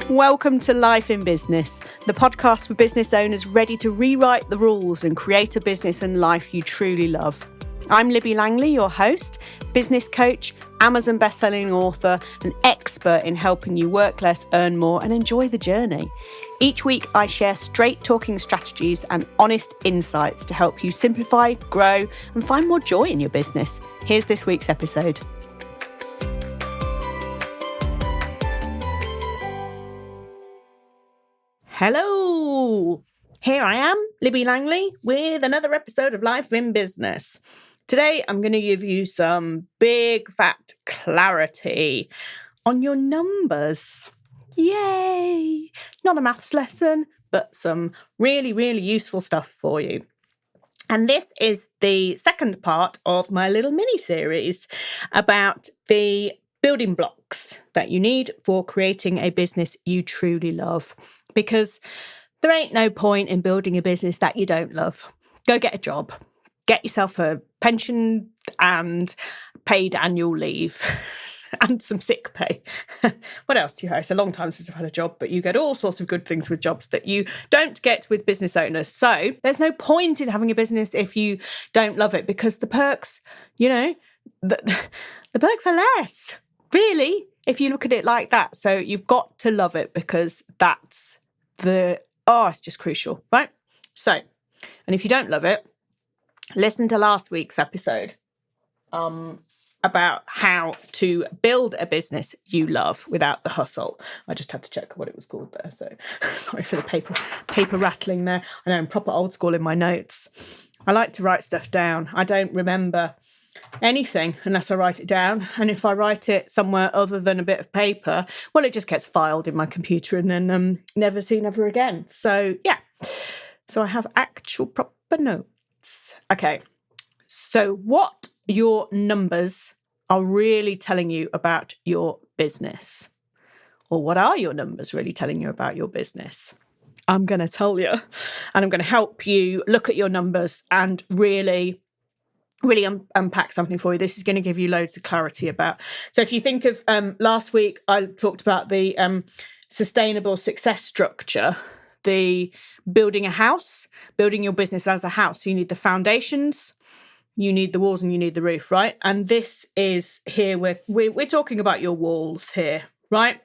Welcome to Life in Business, the podcast for business owners ready to rewrite the rules and create a business and life you truly love. I'm Libby Langley, your host, business coach, Amazon bestselling author, and expert in helping you work less, earn more, and enjoy the journey. Each week, I share straight-talking strategies and honest insights to help you simplify, grow, and find more joy in your business. Here's this week's episode. Hello, here I am, Libby Langley, with another episode of Life in Business. Today, I'm going to give you some big fat clarity on your numbers. Yay! Not a maths lesson, but some really, really useful stuff for you. And this is the second part of my little mini-series about the building blocks that you need for creating a business you truly love. Because there ain't no point in building a business that you don't love. Go get a job. Get yourself a pension and paid annual leave and some sick pay. What else do you have? It's a long time since I've had a job, but you get all sorts of good things with jobs that you don't get with business owners. So there's no point in having a business if you don't love it, because the perks, the perks are less, really, if you look at it like that. So you've got to love it, because that's it's just crucial, right? So, and if you don't love it, listen to last week's episode about how to build a business you love without the hustle. I just had to check what it was called there, so sorry for the paper rattling there. I know I'm proper old school in my notes. I like to write stuff down. I don't remember anything unless I write it down, and if I write it somewhere other than a bit of paper, well, it just gets filed in my computer and then never seen ever again. So I have actual proper notes. Okay, so what your numbers are really telling you about your business, or what are your numbers really telling you about your business? I'm going to tell you, and I'm going to help you look at your numbers and really unpack something for you. This is going to give you loads of clarity about. So if you think of last week, I talked about the sustainable success structure, the building a house, building your business as a house. So you need the foundations, you need the walls, and you need the roof, right? And this is here we're talking about your walls here, right?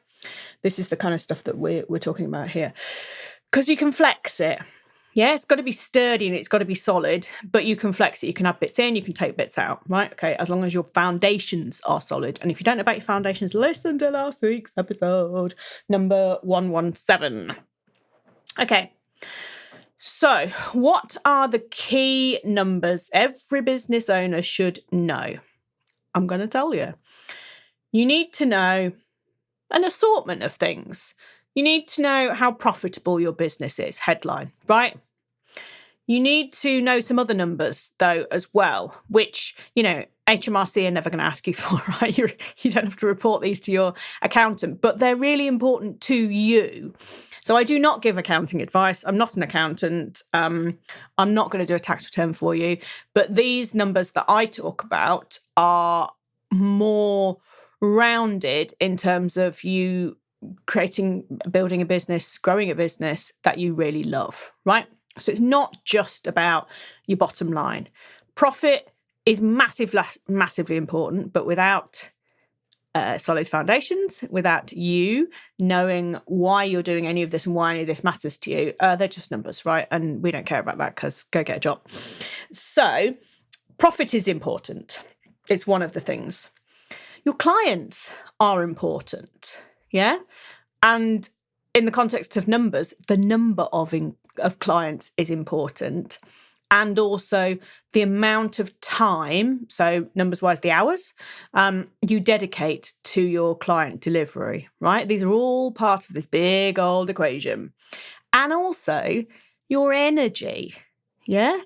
This is the kind of stuff that we're talking about here, because you can flex it. Yeah, it's got to be sturdy and it's got to be solid, but you can flex it. You can have bits in, you can take bits out, right? Okay, as long as your foundations are solid. And if you don't know about your foundations, listen to last week's episode, number 117. Okay, so what are the key numbers every business owner should know? I'm going to tell you. You need to know an assortment of things. You need to know how profitable your business is, headline, right? You need to know some other numbers, though, as well, which, HMRC are never going to ask you for, right? You don't have to report these to your accountant, but they're really important to you. So I do not give accounting advice. I'm not an accountant. I'm not going to do a tax return for you. But these numbers that I talk about are more rounded in terms of you building a business, growing a business that you really love, right? So it's not just about your bottom line. Profit is massively important, but without solid foundations, without you knowing why you're doing any of this and why any of this matters to you, they're just numbers, right? And we don't care about that, because go get a job. So profit is important. It's one of the things. Your clients are important. Yeah. And in the context of numbers, the number of clients is important. And also the amount of time, so numbers wise, the hours, you dedicate to your client delivery, right? These are all part of this big old equation. And also your energy. Yeah.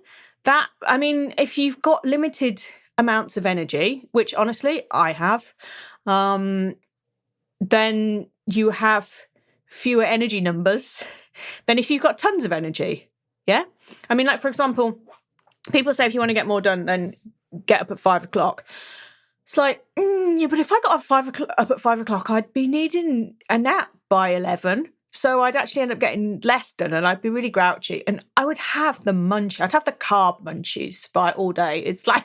If you've got limited amounts of energy, which honestly I have, then you have fewer energy numbers than if you've got tons of energy. Yeah. For example, people say if you want to get more done, then get up at 5 o'clock. It's like, yeah, but if I got up at 5 o'clock, I'd be needing a nap by 11. So I'd actually end up getting less done and I'd be really grouchy and I would have the munchies. I'd have the carb munchies by all day. It's like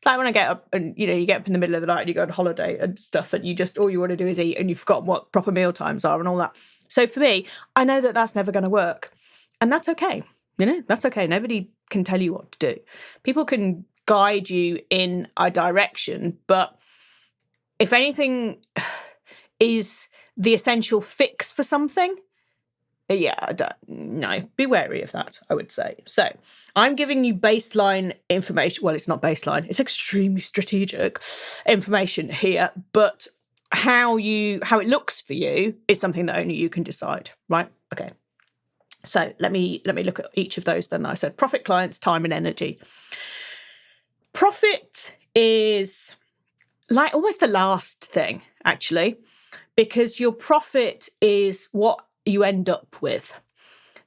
when I get up and, you get up in the middle of the night and you go on holiday and stuff and all you want to do is eat and you've forgotten what proper meal times are and all that. So for me, I know that that's never going to work. And that's okay. That's okay. Nobody can tell you what to do. People can guide you in a direction, but if anything is the essential fix for something, be wary of that, I would say. So I'm giving you baseline information. Well, it's not baseline, it's extremely strategic information here, but how it looks for you is something that only you can decide, right? Okay. So let me look at each of those then. I said profit, clients, time and energy. Profit is like almost the last thing, actually, because your profit is what you end up with.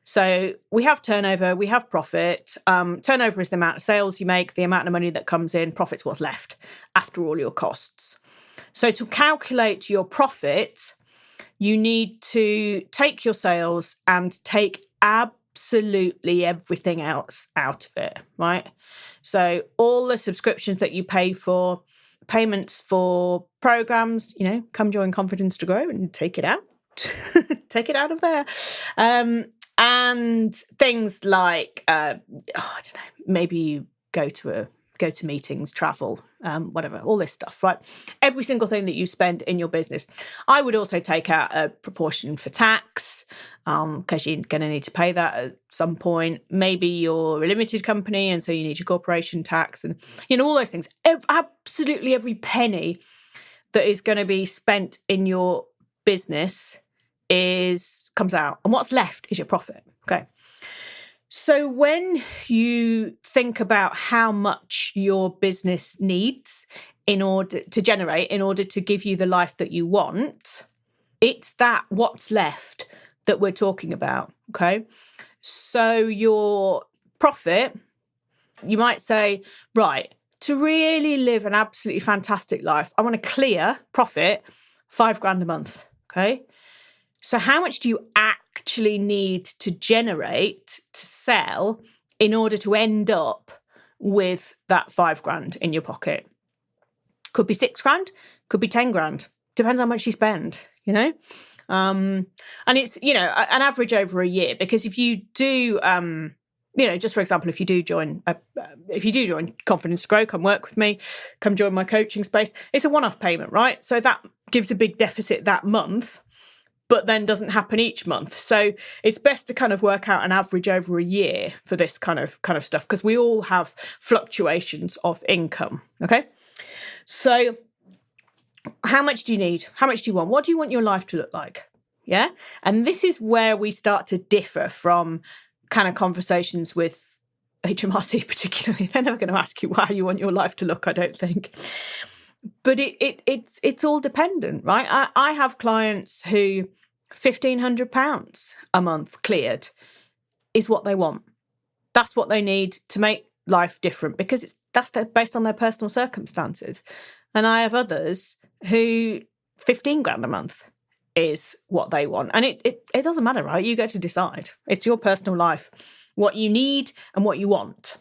So we have turnover, we have profit. Turnover is the amount of sales you make, the amount of money that comes in. Profit's what's left after all your costs. So to calculate your profit, you need to take your sales and take absolutely everything else out of it, right? So all the subscriptions that you pay for, payments for programs, come join Confidence to Grow and take it out. Take it out of there. And things like, I don't know, maybe you go to meetings, travel, whatever, all this stuff, right? Every single thing that you spend in your business. I would also take out a proportion for tax, because you're going to need to pay that at some point. Maybe you're a limited company and so you need your corporation tax and, all those things. Absolutely every penny that is going to be spent in your business comes out. And what's left is your profit, okay? So when you think about how much your business needs in order to give you the life that you want, it's that what's left that we're talking about, okay? So your profit, you might say, right, to really live an absolutely fantastic life, I want to clear profit $5,000 a month, okay? So how much do you actually need to generate to sell in order to end up with that $5,000 in your pocket? Could be $6,000, could be $10,000. Depends how much you spend, and it's, an average over a year, because if you do, just for example, if you do join Confidence to Grow, come work with me, come join my coaching space, it's a one-off payment, right? So that gives a big deficit that month, but then doesn't happen each month. So it's best to kind of work out an average over a year for this kind of stuff, because we all have fluctuations of income, okay? So how much do you need? How much do you want? What do you want your life to look like? Yeah? And this is where we start to differ from kind of conversations with HMRC particularly. They're never going to ask you how you want your life to look, I don't think. But it's all dependent, right? I have clients who £1,500 a month cleared is what they want. That's what they need to make life different, because that's based on their personal circumstances. And I have others who £15,000 a month is what they want. And it doesn't matter, right? You get to decide. It's your personal life, what you need and what you want.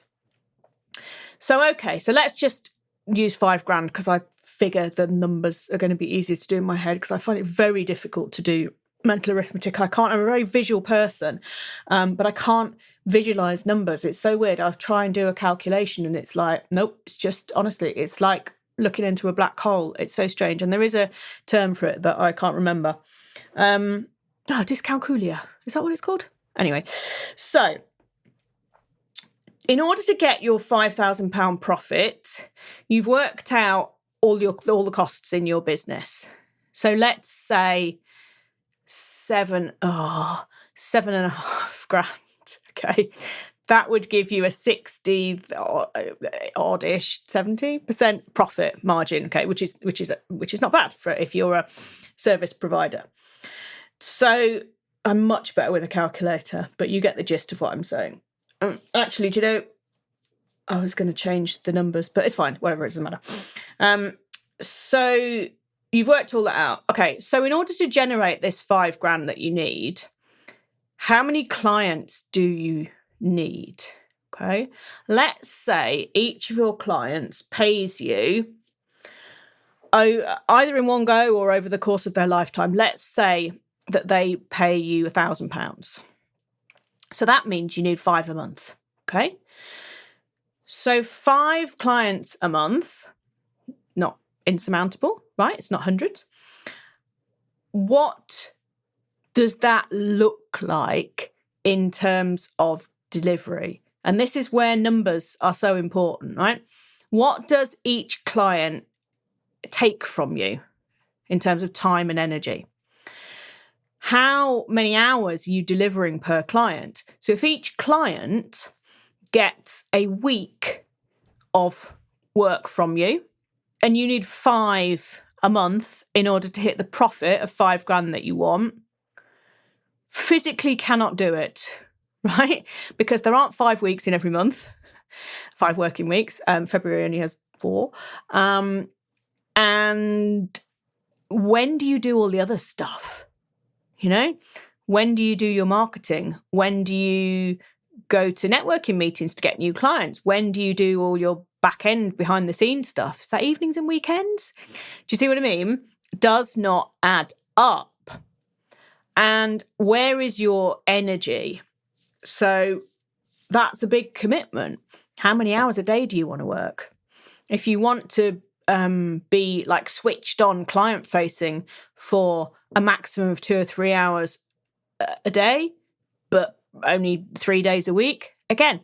So, okay, so let's just use $5,000, because I figure the numbers are going to be easier to do in my head, because I find it very difficult to do mental arithmetic. I'm a very visual person, but I can't visualize numbers. It's so weird. I'll try and do a calculation and it's like, nope, it's just, honestly, it's like looking into a black hole. It's so strange. And there is a term for it that I can't remember. Dyscalculia. Is that what it's called? Anyway, so in order to get your £5,000 profit, you've worked out all the costs in your business. So let's say $7,500. Okay, that would give you a 60 oddish 70% profit margin. Okay, which is not bad for if you're a service provider. So I'm much better with a calculator, but you get the gist of what I'm saying. Actually, do you know, I was going to change the numbers, but it's fine. Whatever, it doesn't matter. So you've worked all that out. Okay, so in order to generate this $5,000 that you need, how many clients do you need? Okay, let's say each of your clients pays you either in one go or over the course of their lifetime. Let's say that they pay you £1,000. So that means you need 5 a month. Okay, so 5 clients a month, not insurmountable, right? It's not hundreds. What does that look like in terms of delivery? And this is where numbers are so important, right? What does each client take from you in terms of time and energy? How many hours are you delivering per client? So if each client gets a week of work from you and you need 5 a month in order to hit the profit of $5,000 that you want, physically cannot do it, right? Because there aren't 5 weeks in every month, 5 working weeks. February only has 4. And when do you do all the other stuff? You know, when do you do your marketing? When do you go to networking meetings to get new clients? When do you do all your back end behind the scenes stuff? Is that evenings and weekends? Do you see what I mean? Does not add up. And where is your energy? So that's a big commitment. How many hours a day do you want to work? If you want to be like switched on client facing for a maximum of 2 or 3 hours a day, but only 3 days a week, again,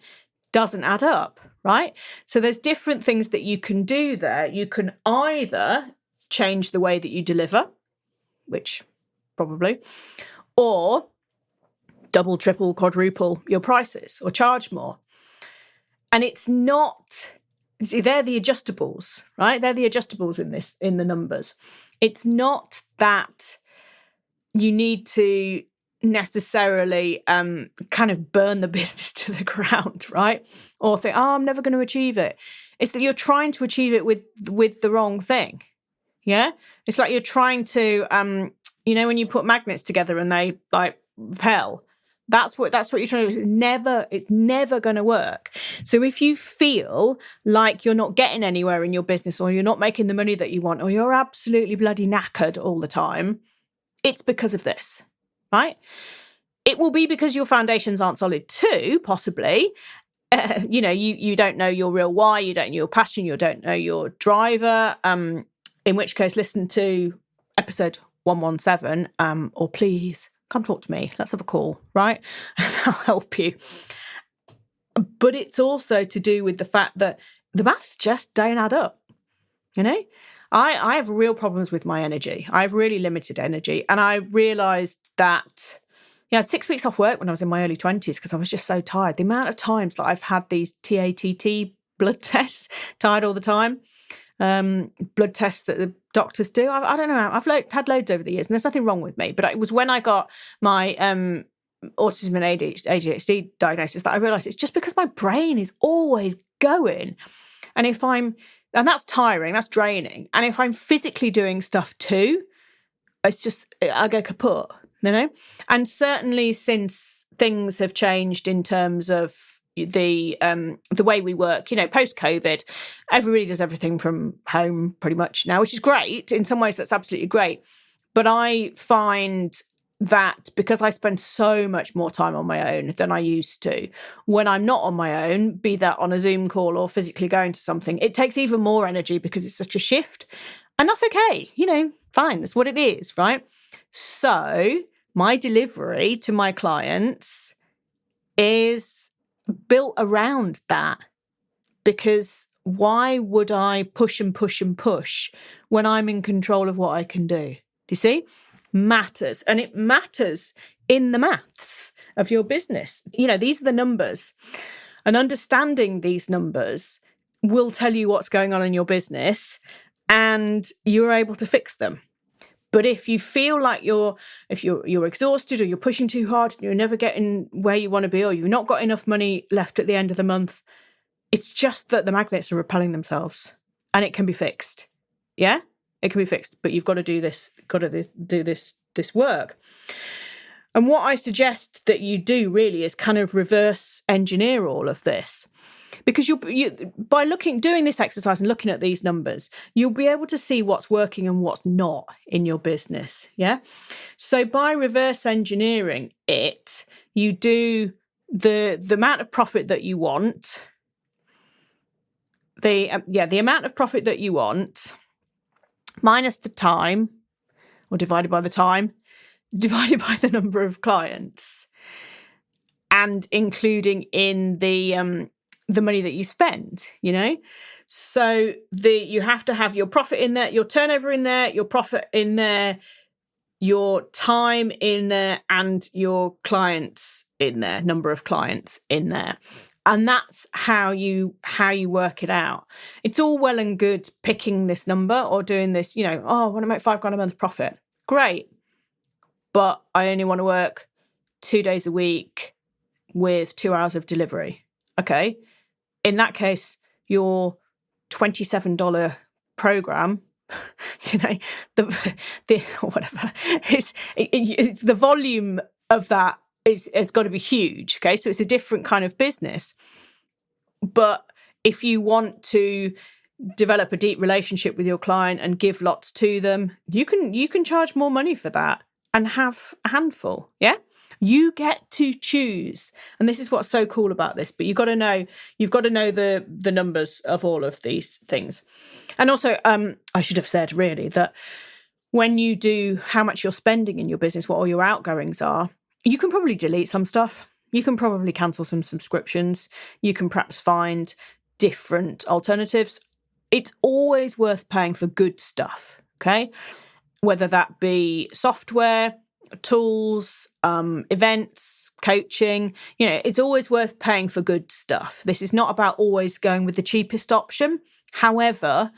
doesn't add up, right? So there's different things that you can do there. You can either change the way that you deliver, which probably, or double, triple, quadruple your prices or charge more. And it's not, see, they're the adjustables, right? They're the adjustables in the numbers. It's not that you need to necessarily kind of burn the business to the ground, right? Or think, oh, I'm never going to achieve it. It's that you're trying to achieve it with the wrong thing. Yeah? It's like you're trying to, when you put magnets together and they like repel, that's what you're trying to do. It's never going to work. So if you feel like you're not getting anywhere in your business, or you're not making the money that you want, or you're absolutely bloody knackered all the time, it's because of this, right? It will be because your foundations aren't solid too, possibly. You don't know your real why, you don't know your passion, you don't know your driver. In which case, listen to episode 117, or please come talk to me. Let's have a call, right? And I'll help you. But it's also to do with the fact that the maths just don't add up. You know, I have real problems with my energy. I have really limited energy. And I realised that, I had 6 weeks off work when I was in my early 20s because I was just so tired. The amount of times that I've had these TATT blood tests, tired all the time, blood tests that the doctors do. I don't know. I've had loads over the years, and there's nothing wrong with me. But it was when I got my autism and ADHD diagnosis that I realised it's just because my brain is always going. And that's tiring, that's draining. And if I'm physically doing stuff too, it's just, I go kaput, you know? And certainly since things have changed in terms of the way we work, post-COVID, everybody does everything from home pretty much now, which is great. In some ways, that's absolutely great. But I find that because I spend so much more time on my own than I used to, when I'm not on my own, be that on a Zoom call or physically going to something, it takes even more energy because it's such a shift. And that's okay, fine, that's what it is, right? So my delivery to my clients is built around that, because why would I push and push and push when I'm in control of what I can do? Do you see? Matters. And it matters in the maths of your business. These are the numbers. And understanding these numbers will tell you what's going on in your business, and you're able to fix them. But if you feel like you're exhausted, or you're pushing too hard, and you're never getting where you want to be, or you've not got enough money left at the end of the month, it's just that the magnets are repelling themselves, and it can be fixed. Yeah, it can be fixed, but you've got to do this. This work. And what I suggest that you do really is kind of reverse engineer all of this, because by doing this exercise and looking at these numbers, you'll be able to see what's working and what's not in your business. Yeah. So by reverse engineering it, you do the amount of profit that you want, the amount of profit that you want minus the time, or divided by the time, divided by the number of clients, and including in the money that you spend, So you have to have your profit in there, your turnover in there, your profit in there, your time in there, and your clients in there, number of clients in there. And that's how you work it out. It's all well and good picking this number or doing this, I want to make $5,000 a month profit. Great. But I only want to work 2 days a week with 2 hours of delivery. Okay. In that case, your $27 program, the whatever, it's the volume of that has got to be huge. Okay. So it's a different kind of business. But if you want to develop a deep relationship with your client and give lots to them, you can charge more money for that and have a handful. Yeah. You get to choose. And this is what's so cool about this, but you've got to know the numbers of all of these things. And also, I should have said really that when you do how much you're spending in your business, what all your outgoings are, you can probably delete some stuff. You can probably cancel some subscriptions. You can perhaps find different alternatives. It's always worth paying for good stuff. Okay. Whether that be software, tools, events, coaching, it's always worth paying for good stuff. This is not about always going with the cheapest option. However,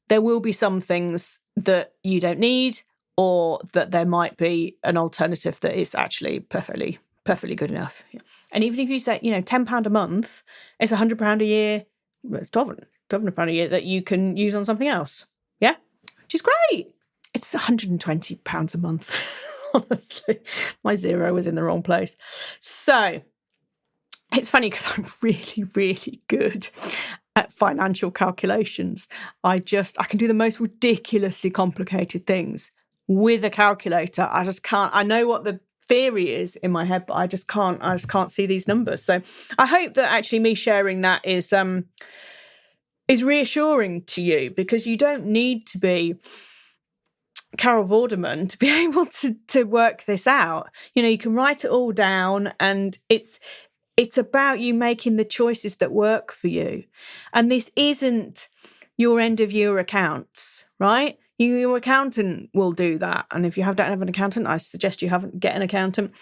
there will be some things that you don't need, or that there might be an alternative that is actually perfectly good enough. And even if you say, £10 a month, it's £100 a year, it's £1,200 a year that you can use on something else. Yeah, which is great. It's £120 a month. Honestly, my zero was in the wrong place. So it's funny because I'm really, really good at financial calculations. I can do the most ridiculously complicated things with a calculator. I just can't. I know what the theory is in my head, but I just can't see these numbers. So I hope that actually me sharing that is reassuring to you, because you don't need to be Carol Vorderman to be able to work this out. You can write it all down, and it's about you making the choices that work for you. And this isn't your end of year accounts, right? Your accountant will do that. And if you don't have an accountant, I suggest you get an accountant.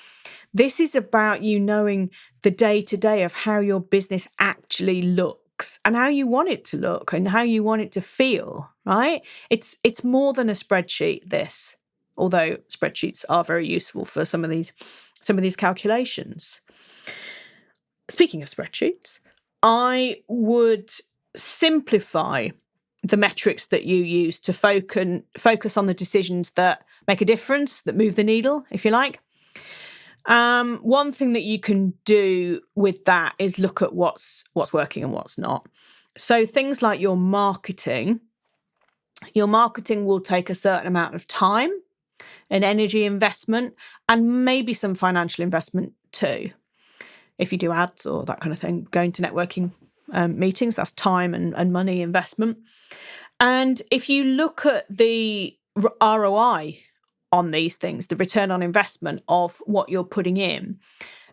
This is about you knowing the day-to-day of how your business actually looks and how you want it to look and how you want it to feel, right? It's more than a spreadsheet, this, although spreadsheets are very useful for some of these calculations. Speaking of spreadsheets, I would simplify the metrics that you use to focus on the decisions that make a difference, that move the needle, if you like. One thing that you can do with that is look at what's working and what's not. So things like your marketing will take a certain amount of time and energy investment, and maybe some financial investment too. If you do ads or that kind of thing, going to networking meetings, that's time and money investment. And if you look at the ROI on these things, the return on investment of what you're putting in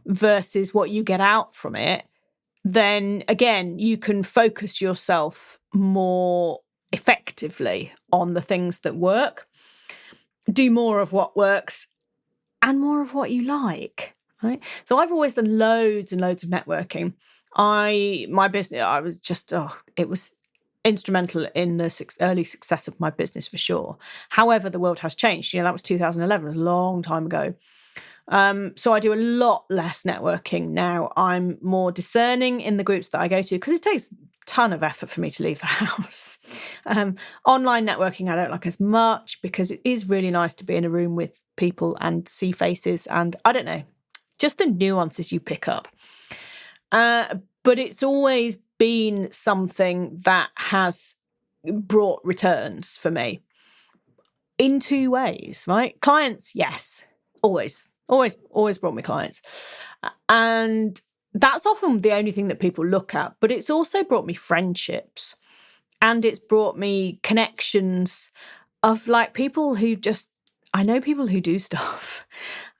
versus what you get out from it, then again, you can focus yourself more effectively on the things that work, do more of what works and more of what you like, right? So I've always done loads and loads of networking. My business, it was instrumental in the early success of my business for sure. However, the world has changed. That was 2011, it was a long time ago. So I do a lot less networking now. I'm more discerning in the groups that I go to, because it takes ton of effort for me to leave the house. Online networking I don't like as much because it is really nice to be in a room with people and see faces and, I don't know, just the nuances you pick up. But it's always been something that has brought returns for me in two ways, right? Clients, yes, always brought me clients. And that's often the only thing that people look at, but it's also brought me friendships and it's brought me connections of like people who just, I know people who do stuff.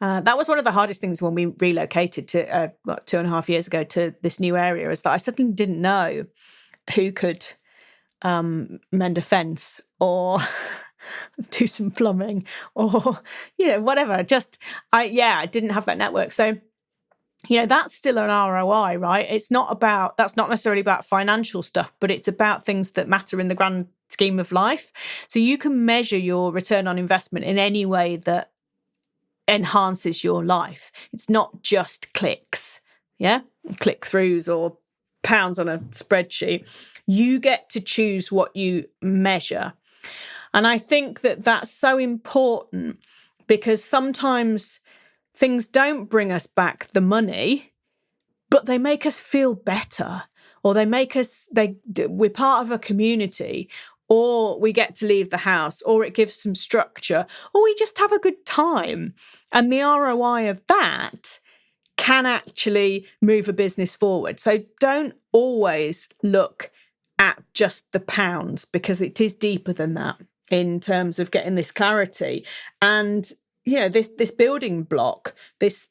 That was one of the hardest things when we relocated to 2.5 years ago to this new area, is that I suddenly didn't know who could mend a fence or do some plumbing or, whatever. I didn't have that network. So, that's still an ROI, right? That's not necessarily about financial stuff, but it's about things that matter in the grand scheme of life. So you can measure your return on investment in any way that enhances your life. It's not just clicks, click-throughs or pounds on a spreadsheet. You get to choose what you measure. And I think that that's so important because sometimes things don't bring us back the money, but they make us feel better, or we're part of a community, or we get to leave the house, or it gives some structure, or we just have a good time. And the ROI of that can actually move a business forward. So don't always look at just the pounds, because it is deeper than that in terms of getting this clarity. And this building block, this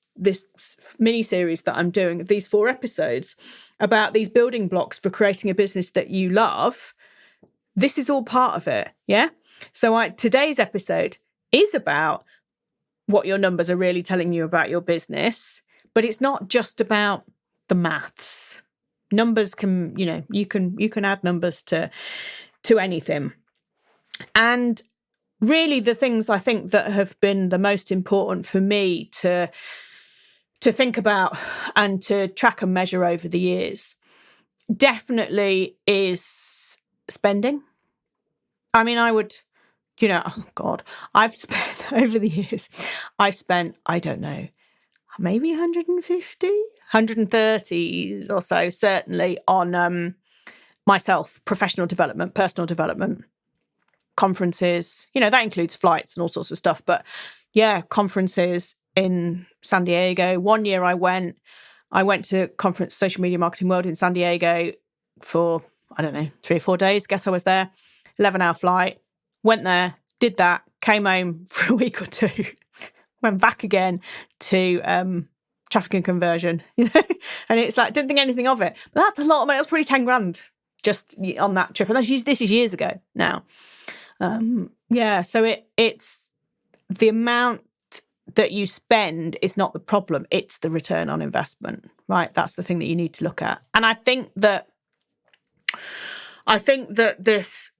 mini series that I'm doing, these 4 episodes about these building blocks for creating a business that you love, this is all part of it. Yeah. So today's episode is about what your numbers are really telling you about your business, but it's not just about the maths. Numbers can, you can add numbers to anything. And really the things I think that have been the most important for me to think about and to track and measure over the years definitely is spending. I mean, I would, oh God, I've spent over the years, I don't know, maybe 150, 130 or so, certainly on myself, professional development, personal development, conferences, that includes flights and all sorts of stuff. But yeah, conferences in San Diego. One year I went to conference Social Media Marketing World in San Diego for, I don't know, 3 or 4 days. Guess I was there, 11-hour flight, went there, did that, came home for a week or 2, went back again to traffic and conversion, and it's like, didn't think anything of it. But that's a lot of money. That's probably 10 grand just on that trip. And this is years ago now. So it's the amount that you spend is not the problem. It's the return on investment, right? That's the thing that you need to look at. And I think that this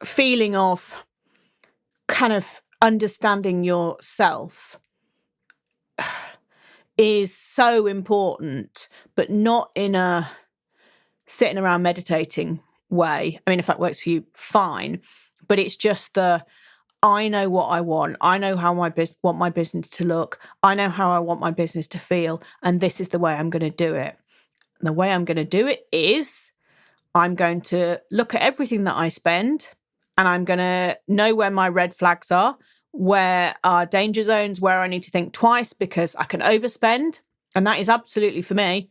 feeling of kind of understanding yourself is so important, but not in a sitting around meditating way. I mean, if that works for you, fine. But it's just I know what I want. I know how want my business to look. I know how I want my business to feel. And this is the way I'm going to do it. And the way I'm going to do it is I'm going to look at everything that I spend, and I'm going to know where my red flags are, where are danger zones, where I need to think twice because I can overspend. And that is absolutely for me.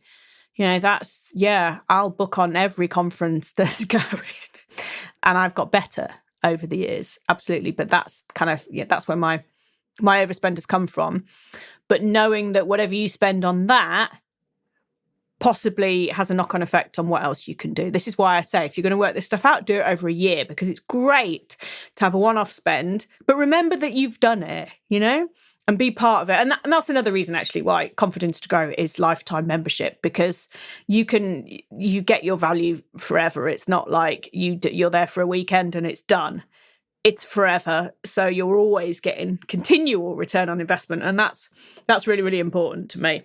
I'll book on every conference that's going. And I've got better over the years, absolutely. But that's kind of, that's where my overspend has come from. But knowing that whatever you spend on that possibly has a knock-on effect on what else you can do. This is why I say, if you're going to work this stuff out, do it over a year, because it's great to have a one-off spend, but remember that you've done it, and be part of it. And that's another reason actually why Confidence to Grow is lifetime membership, because you get your value forever. It's not like you're there for a weekend and it's done. It's forever. So you're always getting continual return on investment. And that's really, really important to me.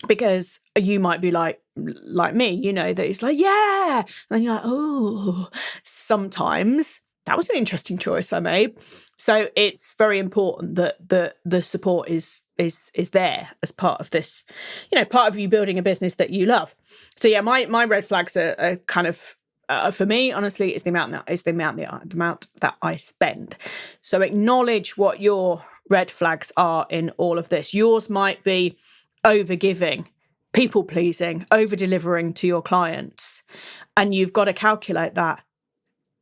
Because you might be like me, that it's like, yeah. And you're like, oh, sometimes that was an interesting choice I made. So it's very important that the support is there as part of this, part of you building a business that you love. So yeah, my red flags are kind of, for me, honestly, is the amount that I spend. So acknowledge what your red flags are in all of this. Yours might be over-giving, people-pleasing, over-delivering to your clients. And you've got to calculate that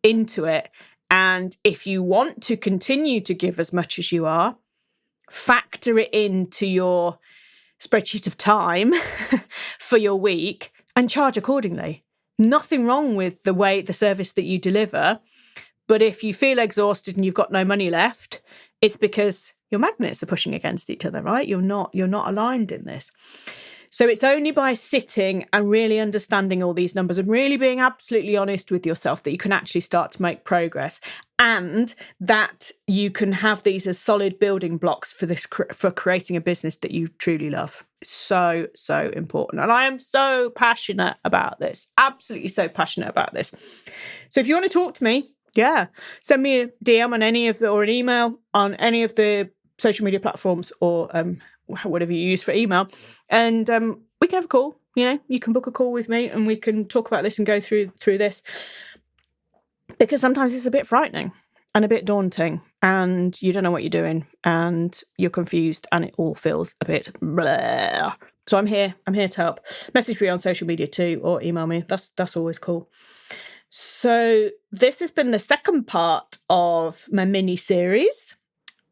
into it. And if you want to continue to give as much as you are, factor it into your spreadsheet of time for your week and charge accordingly. Nothing wrong with the service that you deliver. But if you feel exhausted and you've got no money left, it's because your magnets are pushing against each other, right? You're not aligned in this. So it's only by sitting and really understanding all these numbers and really being absolutely honest with yourself that you can actually start to make progress, and that you can have these as solid building blocks for creating a business that you truly love. So, so important. And I am so passionate about this, absolutely so passionate about this. So if you want to talk to me, send me a DM on or an email on any of the social media platforms, or whatever you use for email, and we can have a call. You can book a call with me and we can talk about this and go through this, because sometimes it's a bit frightening and a bit daunting and you don't know what you're doing and you're confused and it all feels a bit blah. So I'm here to help. Message me on social media too, or email me. That's always cool. So this has been the second part of my mini series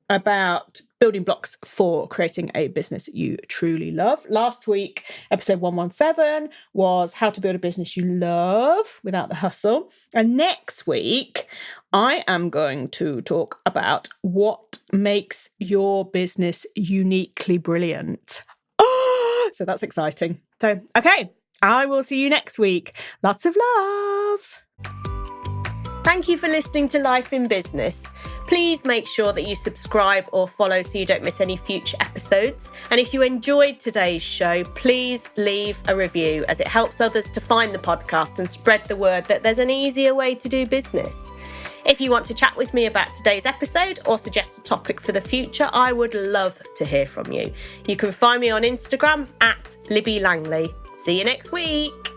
about building blocks for creating a business that you truly love. Last week, episode 117 was how to build a business you love without the hustle. And next week, I am going to talk about what makes your business uniquely brilliant. Oh, so that's exciting. So, okay, I will see you next week. Lots of love. Thank you for listening to Life in Business. Please make sure that you subscribe or follow so you don't miss any future episodes. And if you enjoyed today's show, please leave a review, as it helps others to find the podcast and spread the word that there's an easier way to do business. If you want to chat with me about today's episode or suggest a topic for the future, I would love to hear from you. You can find me on Instagram @Libby Langley. See you next week.